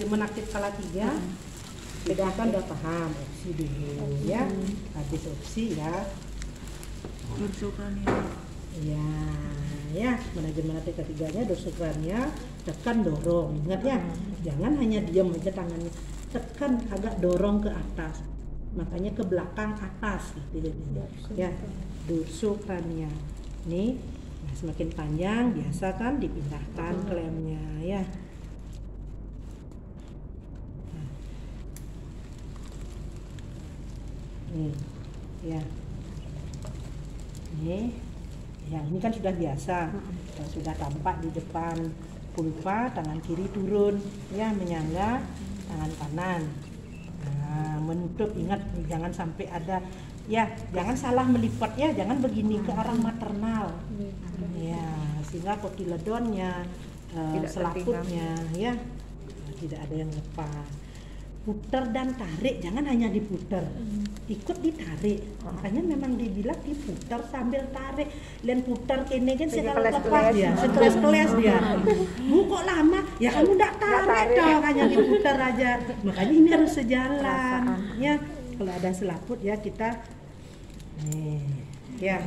manajemen aktif skala 3. Bedakan udah paham opsi dulu ya. Habis opsi ya. Dorsokranial. Ya, ya, manajemen aktif ketiganya dorsokranial, tekan dorong. Ingat ya, jangan hanya diam aja tangannya. Tekan agak dorong ke atas. Makanya ke belakang atas gitu ya. Dorsokranial. Nih, nah semakin panjang biasa kan dipindahkan klemnya ya. Nih, ya. Nih, yang ini kan sudah biasa, sudah tampak di depan pulpa, tangan kiri turun, ya menyangga tangan kanan. Nah, menutup, ingat jangan sampai ada, ya jangan salah melipat ya, jangan begini ke arah maternal, ya sehingga kotiledonnya, selaputnya, ya tidak ada yang lepas. Putar dan tarik, jangan hanya diputar, ikut ditarik. Makanya memang dibilang diputar sambil tarik. Dan putar kene kan segala lepas dia, sekelas-kelas dia. Bu kok lama? Ya kamu ndak tarik dong, hanya diputar aja. Makanya ini harus sejalan. Ya, kalau ada selaput ya kita, nih, ya.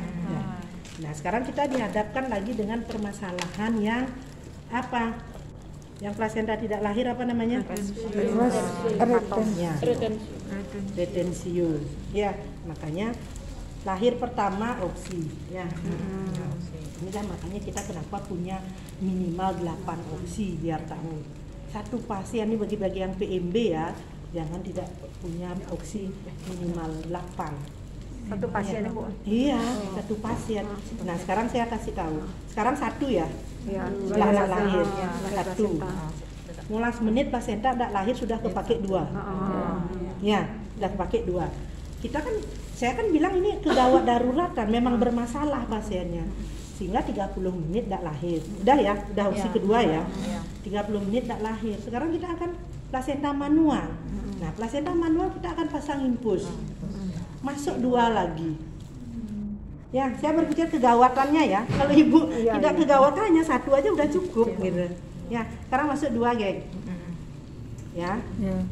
Nah sekarang kita dihadapkan lagi dengan permasalahan yang apa? Yang plasenta tidak lahir apa namanya? Retensio. Ya, makanya lahir pertama opsi. Ya. Ini kan makanya kita kenapa punya minimal 8 opsi biar tahu. Satu pasien ini bagi-bagi yang PMB ya, jangan tidak punya opsi minimal 8. Satu pasien ya Bu? Iya, satu pasien. Nah sekarang saya kasih tahu. Sekarang satu ya. Iya. Setelah lahir satu. 15 menit plasenta tidak lahir sudah kepake 2. Ya, sudah kepake 2. Kita kan, saya kan bilang ini kegawat darurat kan, memang bermasalah pasiennya. Sehingga 30 menit tidak lahir. Udah ya, udah opsi kedua ya. 30 menit tidak lahir. Sekarang kita akan plasenta manual. Nah, plasenta manual kita akan pasang infus. Masuk 2 lagi. Ya, saya berpikir kegawatannya ya. Kalau ibu tidak kegawatannya, 1 aja udah cukup gitu. Ya, sekarang masuk 2 geng. Ya,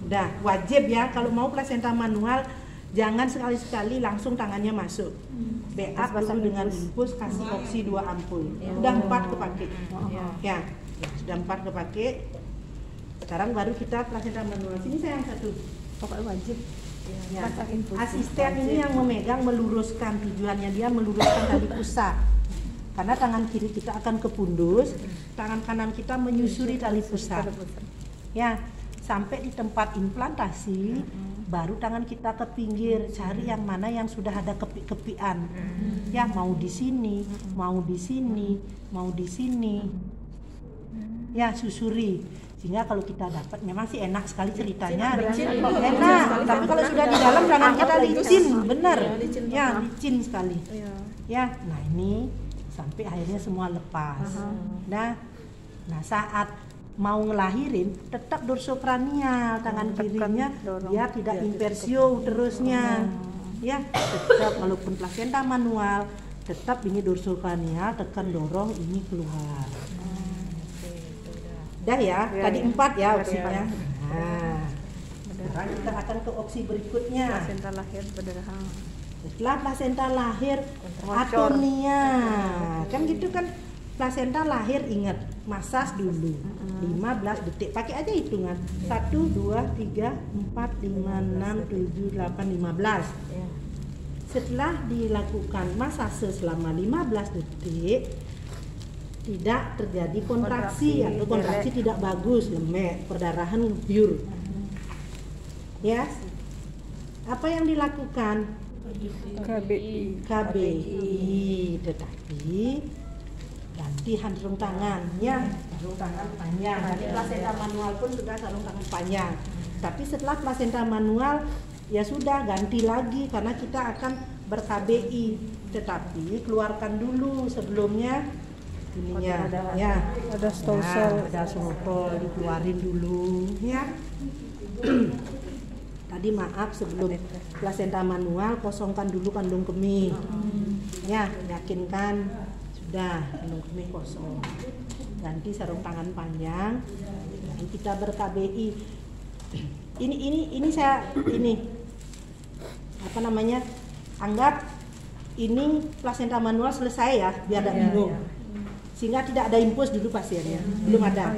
udah wajib ya kalau mau plasenta manual jangan sekali-sekali langsung tangannya masuk. Backup dulu dengan infus, kasih opsi 2 ampul. Udah 4 kepake. Ya, sudah 4 kepake. Sekarang baru kita plasenta manual. Sini saya yang satu. Pokoknya wajib. Ya. Asisten ini yang memegang meluruskan, tujuannya dia meluruskan tali pusat. Karena tangan kiri kita akan ke pundus, tangan kanan kita menyusuri tali pusat. Ya, sampai di tempat implantasi, baru tangan kita ke pinggir, cari yang mana yang sudah ada kepik-kepian. Ya, mau di sini, mau di sini, mau di sini. Ya, susuri. Sehingga kalau kita dapat, memang sih enak sekali ceritanya, enak. Tapi kalau sudah di dalam tangan kita licin, bener, ya licin sekali. Ya, nah ini sampai akhirnya semua lepas. Nah saat mau ngelahirin, tetap dorsokranial tangan kirinya, dia tidak inversio terusnya. Ya, tetap walaupun plasenta manual, tetap ini dorsokranial, tekan dorong ini keluar. Udah ya, tadi 4 ya opsinya. Nah, sekarang kita akan ke opsi berikutnya. Plasenta lahir sederhana. Setelah plasenta lahir, atonia. Kan gitu kan, plasenta lahir ingat, masas dulu. 15 detik, pakai aja hitungan. 1, 2, 3, 4, 5, 6, 7, 8, 15. Setelah dilakukan masase selama 15 detik, tidak terjadi kontraksi atau kontraksi tidak bagus, lemek, perdarahan pure. Ya, apa yang dilakukan? KBI, tetapi ganti sarung tangan, ya, sarung tangan panjang. Tadi plasenta manual pun sudah sarung tangan panjang. Tapi setelah plasenta manual, ya sudah ganti lagi karena kita akan ber-KBI. Tetapi keluarkan dulu sebelumnya. Ininya, ya, ada stolsel, ada stolsel dikeluarin dulu, ya. Tadi maaf sebelum plasenta manual kosongkan dulu kandung kemih, ya, yakinkan sudah kandung kemih kosong. Ganti sarung tangan panjang, Lalu kita ber-KBI. Ini saya apa namanya? Anggap ini plasenta manual selesai ya, biar tidak bingung. Sehingga tidak ada impus dulu pasiennya. Belum ada.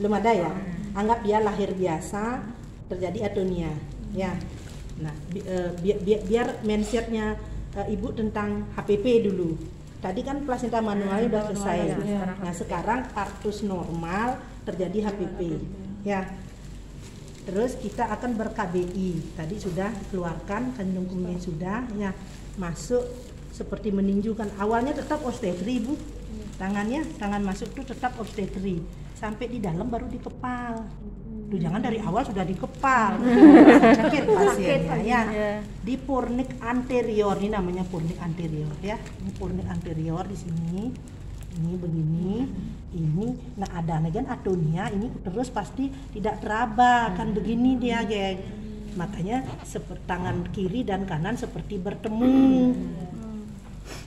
Belum ada ya. Anggap dia lahir biasa, terjadi atonia. Ya. Nah, biar mindsetnya ibu tentang HPP dulu. Tadi kan plasenta manualnya sudah selesai. Nah, sekarang partus normal terjadi HPP. Ya. Terus kita akan ber-KBI. Tadi sudah keluarkan kandung kemih sudah, ya. Masuk seperti meninjukan. Awalnya tetap obstetri, Bu. Tangan masuk tuh tetap obstetri. Sampai di dalam baru dikepal. Tuh, jangan dari awal sudah dikepal. Sakit pasiennya ya. Di purnik anterior, ini namanya purnik anterior ya. Ini purnik anterior di sini. Ini begini. Ini nah ada kan atonia, ini terus pasti tidak teraba kan begini dia, geng. Makanya seperti tangan kiri dan kanan seperti bertemu.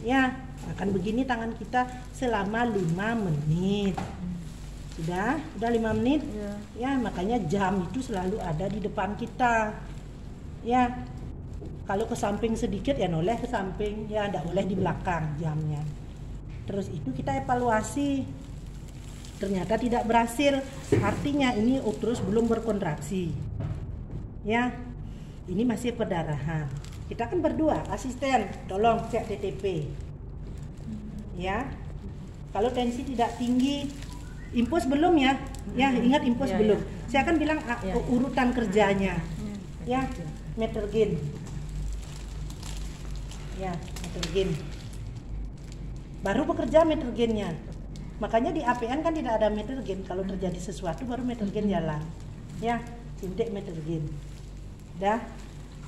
Ya, akan begini tangan kita selama 5 menit. Sudah 5 menit. Ya, makanya jam itu selalu ada di depan kita. Ya. Kalau ke samping sedikit ya noleh ke samping, ya enggak boleh di belakang jamnya. Terus itu kita evaluasi. Ternyata tidak berhasil. Artinya ini uterus belum berkontraksi. Ya. Ini masih perdarahan. Kita kan berdua, asisten, tolong cek TTP. Ya. Kalau tensi tidak tinggi, impus belum ya? Ya, ingat impus belum. Saya akan bilang urutan kerjanya. Ya, metergen. Ya, metergen. Baru bekerja metergennya. Makanya di APN kan tidak ada metergen. Kalau terjadi sesuatu baru metergen jalan. Ya, suntik metergen. Dah.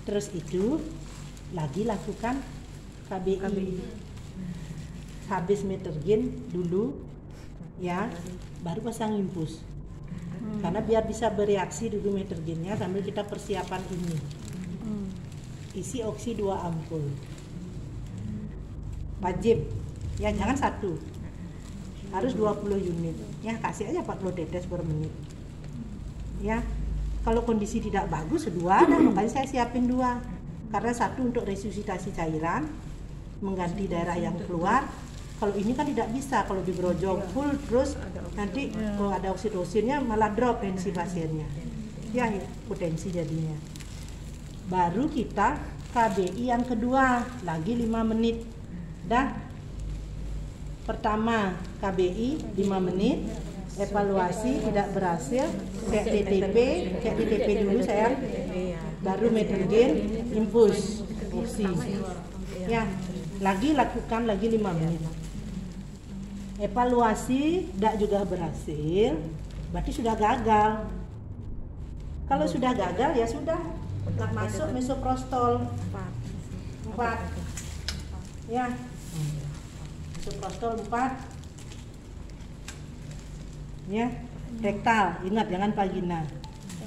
Terus itu lagi lakukan KBI. Habis metergen dulu ya, baru pasang impus. Karena biar bisa bereaksi dulu metergennya sambil kita persiapan ini. Isi oksi 2 ampul. Wajib. Ya, jangan 1. Harus 20 unit. Ya, kasih aja 40 tetes per menit. Ya. Kalau kondisi tidak bagus 2, dan makanya saya siapin 2. Karena 1 untuk resusitasi cairan, mengganti daerah yang keluar. Kalau ini kan tidak bisa, kalau diberojong full terus nanti kalau ada oksitosinnya malah drop tensi pasiennya. Ya, potensi jadinya. Baru kita KBI yang kedua, lagi 5 menit. Dah. Pertama KBI 5 menit, evaluasi tidak berhasil, cek TTP dulu saya, baru metergen, impus, oksi. Ya, lagi lakukan lagi 5 menit. Evaluasi tidak juga berhasil, berarti sudah gagal. Kalau sudah gagal ya sudah, masuk misoprostol 4. Ya. Misoprostol 4. Ya, rektal, ingat jangan vagina.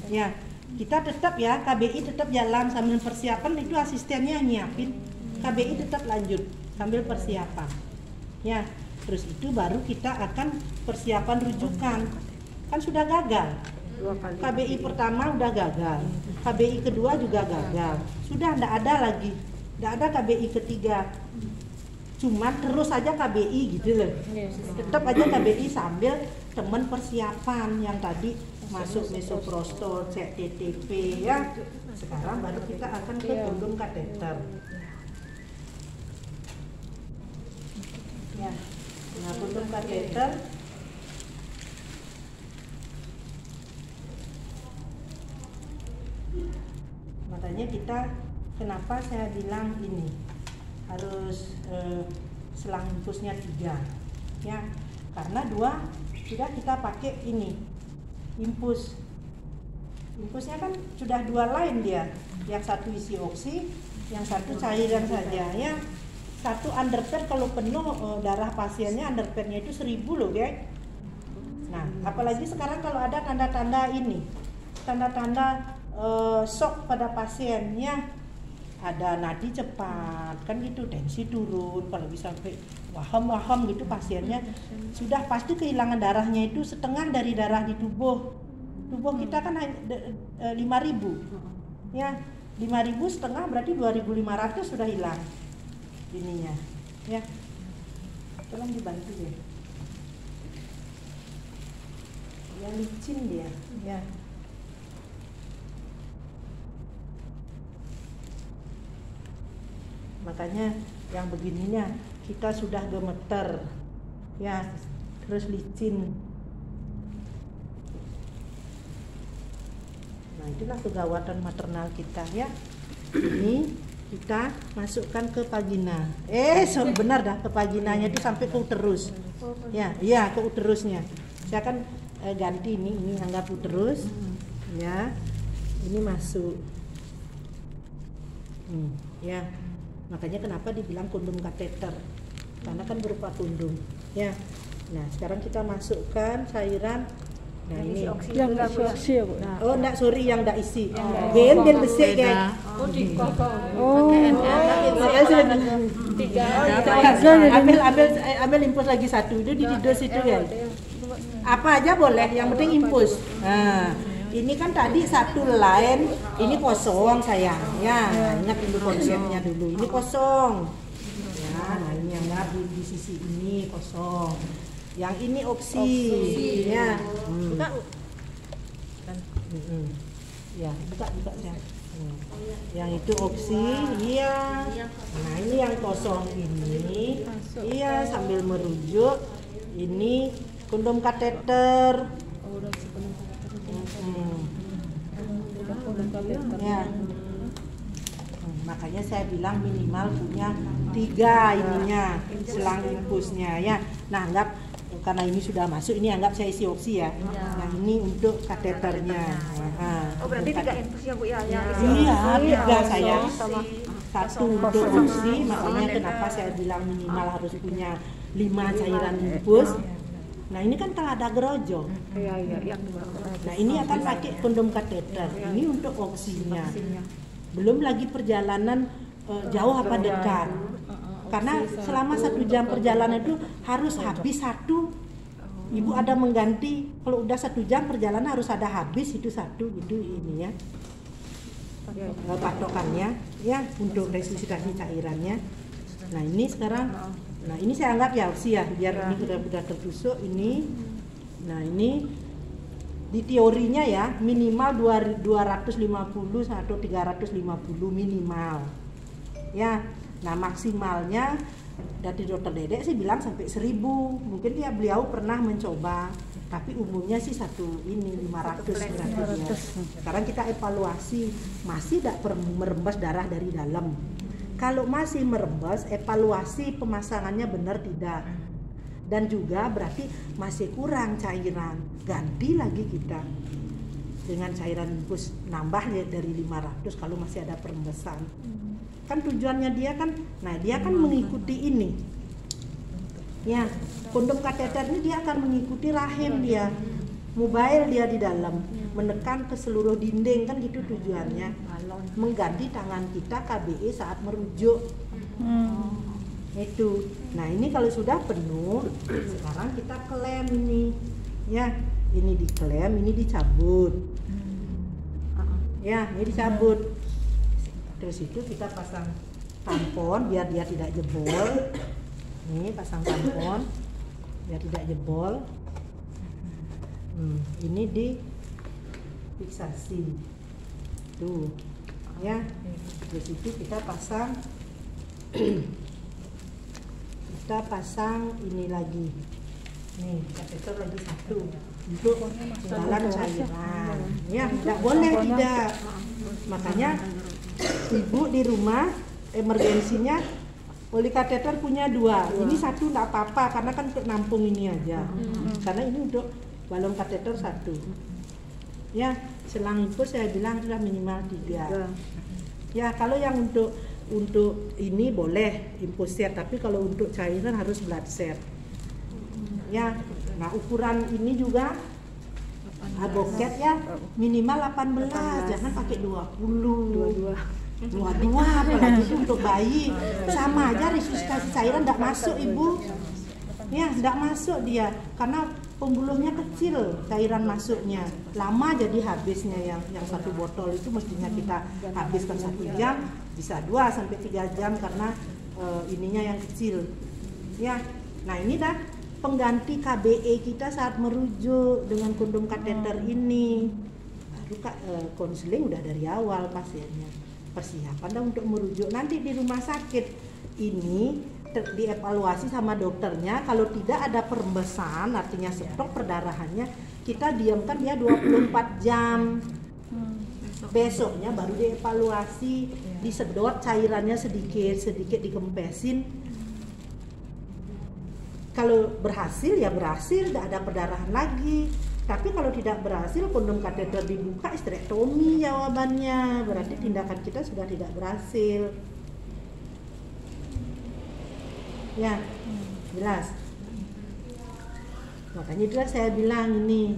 Ya, kita tetap ya KBI tetap jalan sambil persiapan, itu asistennya nyiapin. KBI tetap lanjut sambil persiapan. Ya, terus itu baru kita akan persiapan rujukan. Kan sudah gagal. KBI pertama udah gagal. KBI kedua juga gagal. Sudah enggak ada lagi. Enggak ada KBI ketiga. Cuma terus aja KBI gitu loh. Tetap aja KBI sambil teman persiapan yang tadi masuk misoprostol, cek TTP ya. Sekarang baru kita akan ke kondom kateter. Ya. Nah, kondom kateter makanya kita kenapa saya bilang ini harus selang impusnya 3 ya, karena 2 sudah kita pakai ini impusnya kan sudah 2 lain dia, yang satu isi oksi, yang satu cairan saja ya. Satu underpad kalau penuh darah pasiennya underpadnya itu 1000 loh guys. Nah apalagi sekarang kalau ada tanda-tanda ini, tanda-tanda shock pada pasiennya, ada nadi cepat kan gitu, tensi turun, apalagi sampai waham gitu pasiennya sudah pasti kehilangan darahnya itu setengah dari darah di tubuh kita kan 5.000 ya, 5.000 setengah berarti 2.500 sudah hilang ininya ya. Tolong dibantu ya, yang licin dia ya. Makanya yang begininya kita sudah gemeter ya, terus licin. Nah itulah kegawatan maternal kita ya. Ini kita masukkan ke vagina. Benar dah, ke vaginanya itu sampai ke uterus ya, iya ke uterusnya. Saya akan ganti ini anggap uterus ya, ini masuk ya. Makanya kenapa dibilang kondom kateter, karena kan berupa kondom ya. Nah sekarang kita masukkan cairan. Nah ini yang isi ya Bu. oh enggak, sorry, yang enggak isi. Gen besek kayak ambil impus lagi satu itu di dos itu ya. Apa aja boleh, yang penting impus. Nah ini kan tadi satu line, ini kosong sayang ya. Ingat dulu konsepnya dulu, ini kosong ya. Nah ini yang di sisi ini kosong, yang ini oksi ya. Ya buka sayang. Yang itu oksi iya. Nah ini yang kosong ini iya, sambil merujuk ini kondom kateter ya. Makanya saya bilang minimal punya 3 ininya selang infusnya ya. Nah anggap karena ini sudah masuk, ini anggap saya isi oksi ya. Nah ini untuk kateternya. Berarti 3 infus ya Bu ya? Iya 3 sayang. Satu untuk oksi, makanya kenapa saya bilang minimal harus punya 5 cairan infus. Nah ini kan telah ada gerojo. Nah ini akan pakai kondom kateter. Ini untuk oksinya. Belum lagi perjalanan jauh apa dekat. Karena selama 1 jam perjalanan itu harus habis satu. Ibu ada mengganti. Kalau udah 1 jam perjalanan harus ada habis itu satu gitu ini ya. Patokannya ya untuk resusitasi cairannya. Nah ini sekarang. Nah ini saya anggap ya oksi ya, biar ini udah tertusuk ini. Nah ini di teorinya ya minimal 250 atau 350 minimal ya. Nah maksimalnya dari dokter Dedek sih bilang sampai 1.000. Mungkin ya beliau pernah mencoba, tapi umumnya sih 500 gratis. Sekarang kita evaluasi, masih tidak merembes darah dari dalam. Kalau masih merembes, evaluasi pemasangannya benar tidak. Dan juga berarti masih kurang cairan, ganti lagi kita dengan cairan infus, nambah ya dari 500 kalau masih ada perembesan. Kan tujuannya dia kan, nah dia kan mengikuti ini ya, kondom kateter ini dia akan mengikuti rahim dia, mobile dia di dalam, menekan ke seluruh dinding kan gitu tujuannya, mengganti tangan kita KBE saat merujuk. Itu. Nah ini kalau sudah penuh, sekarang kita klem ini ya, ini diklem, ini dicabut ya, ini dicabut. Terus itu kita pasang tampon biar dia tidak jebol. Ini pasang tampon biar tidak jebol. Ini di fiksasi tuh ya. Terus itu kita pasang ini lagi. Nih kateter lagi satu untuk jalan cairan. Ya tidak boleh tidak. Makanya ibu di rumah emergensinya poli kateter punya 2. Ini satu nggak apa-apa karena kan untuk nampung ini aja. Karena ini untuk balon kateter 1. Ya, selang infus saya bilang sudah minimal 3. Ya, kalau yang untuk ini boleh infus set, tapi kalau untuk cairan harus blood set. Ya, nah ukuran ini juga boket ya minimal 18, jangan pakai 20. Dua-dua, apalagi itu untuk bayi. Sama aja resusitasi cairan tidak masuk ibu. Ya, tidak masuk dia karena pembuluhnya kecil, cairan masuknya lama, jadi habisnya yang satu botol itu mestinya kita habiskan 1 jam, bisa 2 sampai 3 jam karena ininya yang kecil. Ya, nah ini dah pengganti KBE kita saat merujuk dengan kondom kateter ini. Baru konseling udah dari awal pasiennya, persiapan dah untuk merujuk nanti di rumah sakit ini. Dievaluasi sama dokternya, kalau tidak ada perembesan artinya stok perdarahannya, kita diamkan dia 24 jam. Besoknya baru dievaluasi, disedot cairannya sedikit dikempesin. Kalau berhasil ya berhasil, tidak ada perdarahan lagi. Tapi kalau tidak berhasil, kondom kateter dibuka, histerektomi jawabannya, berarti tindakan kita sudah tidak berhasil. Ya, jelas. Makanya itu saya bilang ini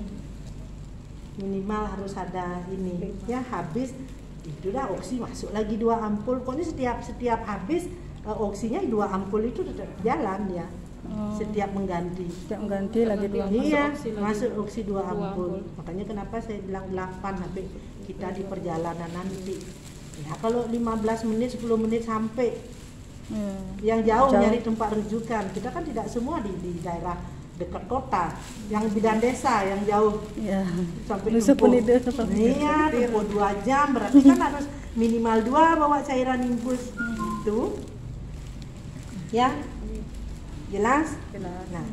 minimal harus ada ini. Ya, habis itu dah oksi masuk lagi 2 ampul. Pokoknya setiap habis oksinya 2 ampul itu tetap jalan ya. Setiap mengganti. Setiap mengganti lagi 2 ampul. Iya, masuk oksi 2 ampul. Makanya kenapa saya bilang 8 sampai kita di perjalanan nanti. Ya, kalau 15 menit, 10 menit sampai. Yang jauh nyari tempat rujukan, kita kan tidak semua di daerah dekat kota, yang bidan desa yang jauh sampai tempuh. Iya, tempuh 2 jam, berarti kan harus minimal 2 bawa cairan infus itu. Ya, jelas? Nah,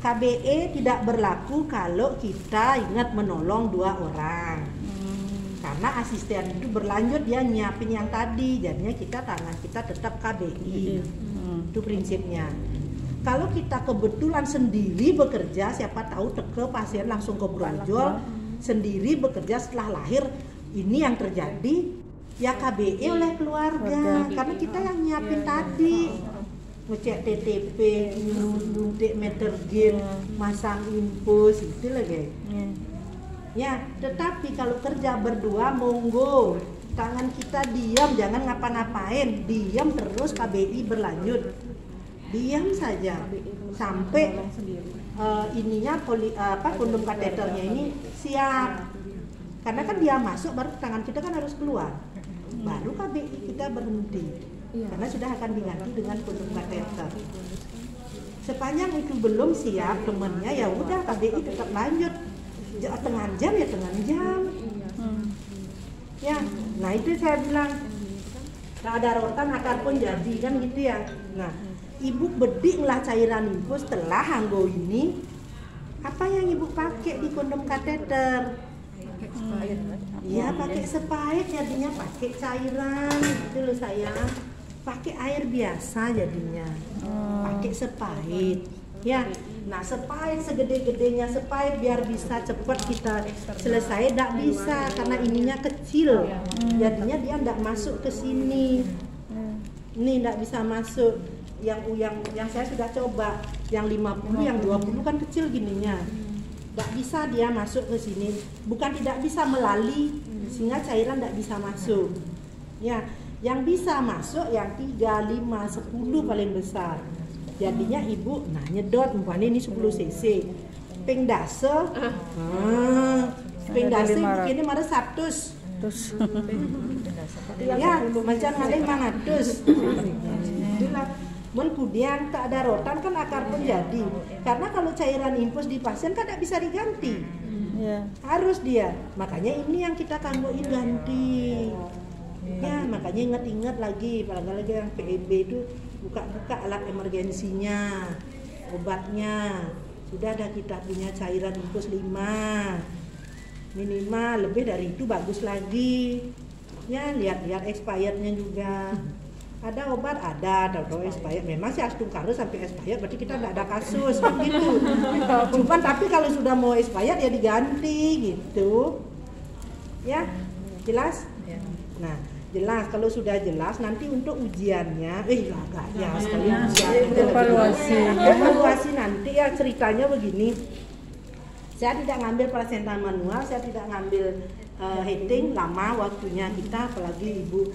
KBE tidak berlaku kalau kita ingat menolong 2 orang. Karena asisten itu berlanjut dia nyiapin yang tadi, jadinya tangan kita tetap KBI. Itu prinsipnya. Kalau kita kebetulan sendiri bekerja, siapa tahu ke pasien langsung ke brojol, sendiri bekerja setelah lahir, ini yang terjadi ya KBI oleh keluarga. Karena kita yang nyiapin tadi, ngecek TTP, nyuntik metergen, masang infus, itu lagi. Ya, tetapi kalau kerja berdua monggo, tangan kita diam, jangan ngapa-ngapain, diam terus KBI berlanjut, diam saja sampai kondom kateternya ini siap, karena kan dia masuk baru tangan kita kan harus keluar, baru KBI kita berhenti, karena sudah akan diganti dengan kondom kateter. Sepanjang itu belum siap temennya, ya udah KBI tetap lanjut. Tengah jam ya tengah jam. Ya, nah itu saya bilang nah ada rotan akar pun jadi kan gitu ya. Nah, ibu bedinglah cairan infus setelah anggo ini. Apa yang ibu pakai di kondom kateter? Iya, pakai sepait, jadinya pakai cairan gitu loh sayang. Pakai air biasa jadinya. Pakai sepait. Ya, nah sepait segede-gedenya sepait biar bisa cepat kita selesai, tidak bisa karena ininya kecil, jadinya dia tidak masuk ke sini. Ini tidak bisa masuk. Yang saya sudah coba, yang 50, yang 20 kan kecil gininya, tidak bisa dia masuk ke sini. Bukan tidak bisa melalui, sehingga cairan tidak bisa masuk. Ya, yang bisa masuk yang 3, 5, 10 paling besar. Jadinya ibu, nah nyedot umpamanya ini 10 cc. Ping dase, ping dase begini mana 100. Ya, macam ada 500. Itulah. Kemudian tak ada rotan kan akar pun jadi. Karena kalau cairan infus di pasien kan tidak bisa diganti. Harus dia. Makanya ini yang kita kanggoin ganti. Ya, makanya ingat-ingat lagi, apalagi yang PEB itu buka-buka alat emergensinya, obatnya. Sudah ada kita punya cairan infus 5. Minimal, lebih dari itu bagus lagi. Ya, lihat-lihat expirednya juga. Ada obat, ada expired. Memang sih Astungkaro sampai expired, berarti kita nggak ada kasus kan gitu. Cuman tapi kalau sudah mau expired ya diganti gitu. Ya, jelas? Nah, jelas. Kalau sudah jelas nanti untuk ujiannya, agak ya sekali ujian. Evaluasi nanti ya ceritanya begini. Saya tidak ngambil plasenta manual, saya tidak ngambil heading, lama waktunya kita, apalagi ibu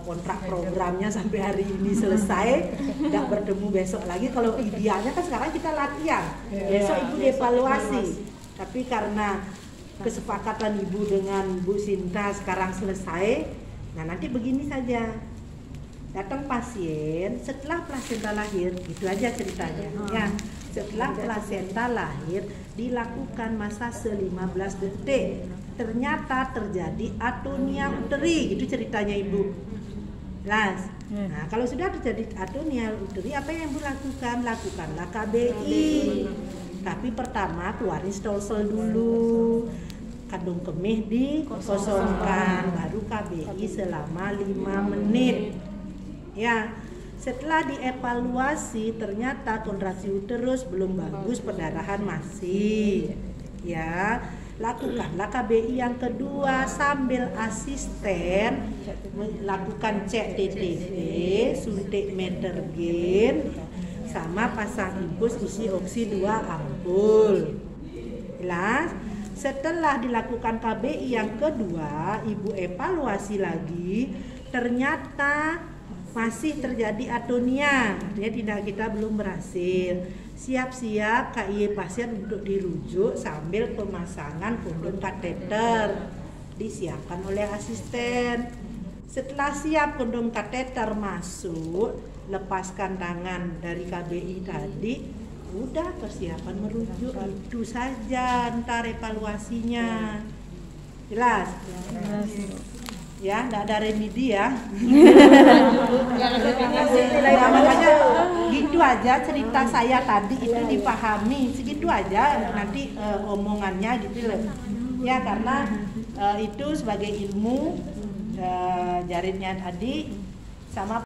kontrak programnya sampai hari ini selesai, tidak bertemu besok lagi. Kalau idealnya kan sekarang kita latihan, besok ibu dievaluasi. Tapi karena kesepakatan ibu dengan Bu Sinta sekarang selesai, nah nanti begini saja, datang pasien setelah plasenta lahir, itu aja ceritanya ya. Setelah plasenta lahir dilakukan masase 15 detik, ternyata terjadi atonia uteri, itu ceritanya ibu. Nah, kalau sudah terjadi atonia uteri, apa yang ibu lakukan? Lakukanlah KBI. Tapi pertama keluarin stol-stol dulu, kandung kemih dikosongkan, baru KBI selama 5 menit. Ya, setelah dievaluasi ternyata kontraksi uterus belum bagus, perdarahan masih. Ya, lakukanlah KBI yang kedua sambil asisten lakukan cek TTV, suntik metergen, sama pasang infus isi oksi 2 ampul. Jelas? Setelah dilakukan KBI yang kedua, ibu evaluasi lagi, ternyata masih terjadi atonia, artinya kita belum berhasil. Siap-siap KIY pasien untuk dirujuk sambil pemasangan kondom kateter disiapkan oleh asisten. Setelah siap kondom kateter masuk, lepaskan tangan dari KBI tadi, udah persiapan merujuk, itu saja ntar evaluasinya. Jelas? Ya, enggak ada remedi ya. Ya, makanya gitu aja cerita saya tadi itu dipahami, segitu aja nanti omongannya gitu loh. Ya, karena itu sebagai ilmu jarinnya tadi sama